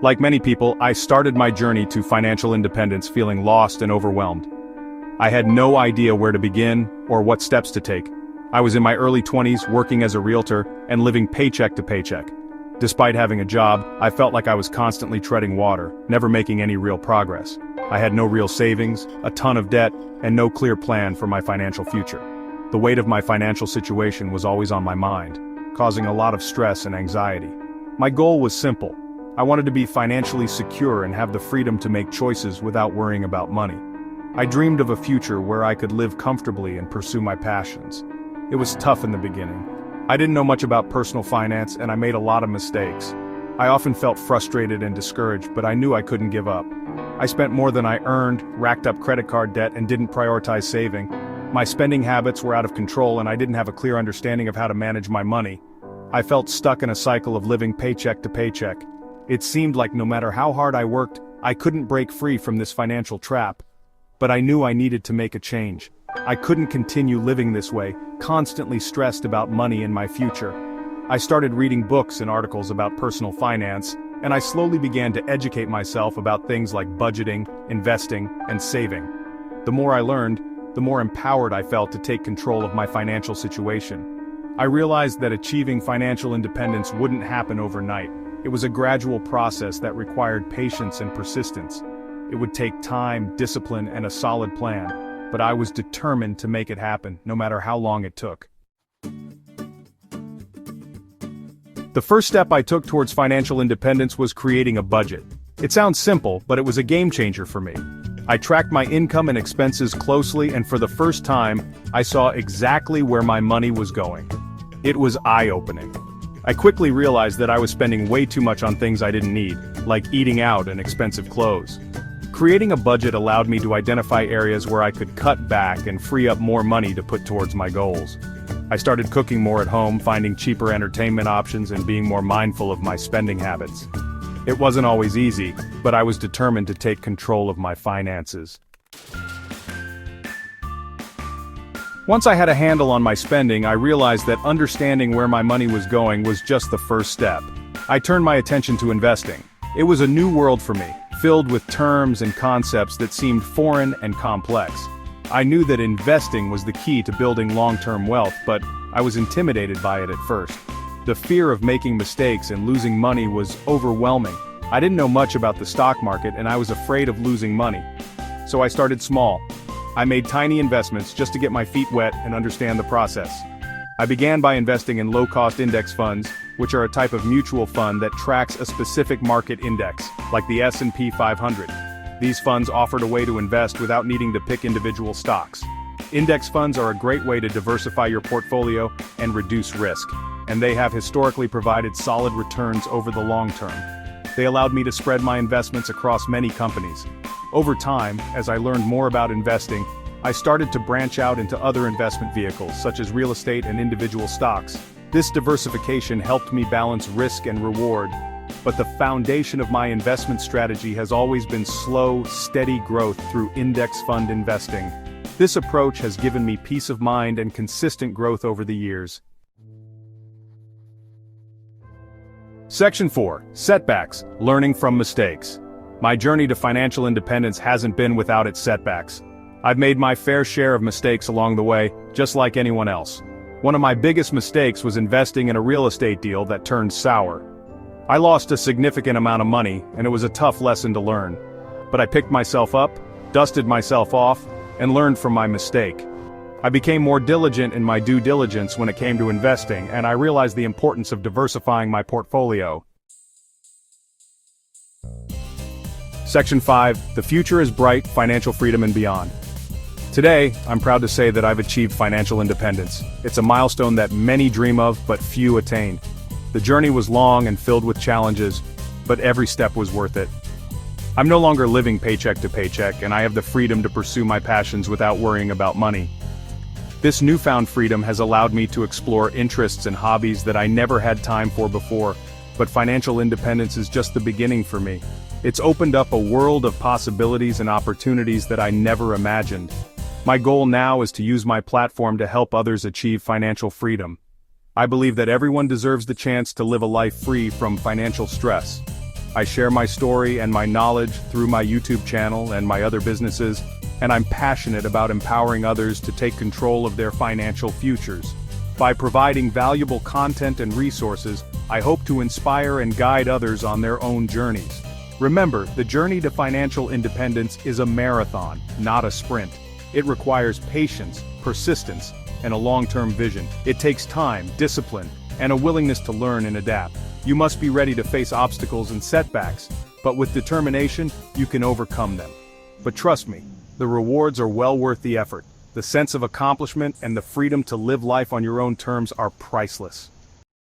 Like many people, I started my journey to financial independence feeling lost and overwhelmed. I had no idea where to begin or what steps to take. I was in my early 20s working as a realtor and living paycheck to paycheck. Despite having a job, I felt like I was constantly treading water, never making any real progress. I had no real savings, a ton of debt, and no clear plan for my financial future. The weight of my financial situation was always on my mind, causing a lot of stress and anxiety. My goal was simple. I wanted to be financially secure and have the freedom to make choices without worrying about money. I dreamed of a future where I could live comfortably and pursue my passions. It was tough in the beginning. I didn't know much about personal finance and I made a lot of mistakes. I often felt frustrated and discouraged, but I knew I couldn't give up. I spent more than I earned, racked up credit card debt, and didn't prioritize saving. My spending habits were out of control and I didn't have a clear understanding of how to manage my money. I felt stuck in a cycle of living paycheck to paycheck. It seemed like no matter how hard I worked, I couldn't break free from this financial trap. But I knew I needed to make a change. I couldn't continue living this way, constantly stressed about money and my future. I started reading books and articles about personal finance, and I slowly began to educate myself about things like budgeting, investing, and saving. The more I learned, the more empowered I felt to take control of my financial situation. I realized that achieving financial independence wouldn't happen overnight. It was a gradual process that required patience and persistence. It would take time, discipline, and a solid plan, but I was determined to make it happen, no matter how long it took. The first step I took towards financial independence was creating a budget. It sounds simple, but it was a game changer for me. I tracked my income and expenses closely, and for the first time, I saw exactly where my money was going. It was eye-opening. I quickly realized that I was spending way too much on things I didn't need, like eating out and expensive clothes. Creating a budget allowed me to identify areas where I could cut back and free up more money to put towards my goals. I started cooking more at home, finding cheaper entertainment options, and being more mindful of my spending habits. It wasn't always easy, but I was determined to take control of my finances. Once I had a handle on my spending, I realized that understanding where my money was going was just the first step. I turned my attention to investing. It was a new world for me, filled with terms and concepts that seemed foreign and complex. I knew that investing was the key to building long-term wealth, but I was intimidated by it at first. The fear of making mistakes and losing money was overwhelming. I didn't know much about the stock market and I was afraid of losing money. So I started small. I made tiny investments just to get my feet wet and understand the process. I began by investing in low-cost index funds, which are a type of mutual fund that tracks a specific market index, like the S&P 500. These funds offered a way to invest without needing to pick individual stocks. Index funds are a great way to diversify your portfolio and reduce risk, and they have historically provided solid returns over the long term. They allowed me to spread my investments across many companies. Over time, as I learned more about investing, I started to branch out into other investment vehicles, such as real estate and individual stocks. This diversification helped me balance risk and reward, but the foundation of my investment strategy has always been slow, steady growth through index fund investing. This approach has given me peace of mind and consistent growth over the years. Section 4. Setbacks. Learning from mistakes. My journey to financial independence hasn't been without its setbacks. I've made my fair share of mistakes along the way, just like anyone else. One of my biggest mistakes was investing in a real estate deal that turned sour. I lost a significant amount of money, and it was a tough lesson to learn. But I picked myself up, dusted myself off, and learned from my mistake. I became more diligent in my due diligence when it came to investing, and I realized the importance of diversifying my portfolio. Section 5. The future is bright, financial freedom and beyond. Today, I'm proud to say that I've achieved financial independence. It's a milestone that many dream of, but few attain. The journey was long and filled with challenges, but every step was worth it. I'm no longer living paycheck to paycheck, and I have the freedom to pursue my passions without worrying about money. This newfound freedom has allowed me to explore interests and hobbies that I never had time for before, but financial independence is just the beginning for me. It's opened up a world of possibilities and opportunities that I never imagined. My goal now is to use my platform to help others achieve financial freedom. I believe that everyone deserves the chance to live a life free from financial stress. I share my story and my knowledge through my YouTube channel and my other businesses, and I'm passionate about empowering others to take control of their financial futures. By providing valuable content and resources, I hope to inspire and guide others on their own journeys. Remember, the journey to financial independence is a marathon, not a sprint. It requires patience, persistence, and a long-term vision. It takes time, discipline, and a willingness to learn and adapt. You must be ready to face obstacles and setbacks, but with determination, you can overcome them. But trust me, the rewards are well worth the effort. The sense of accomplishment and the freedom to live life on your own terms are priceless.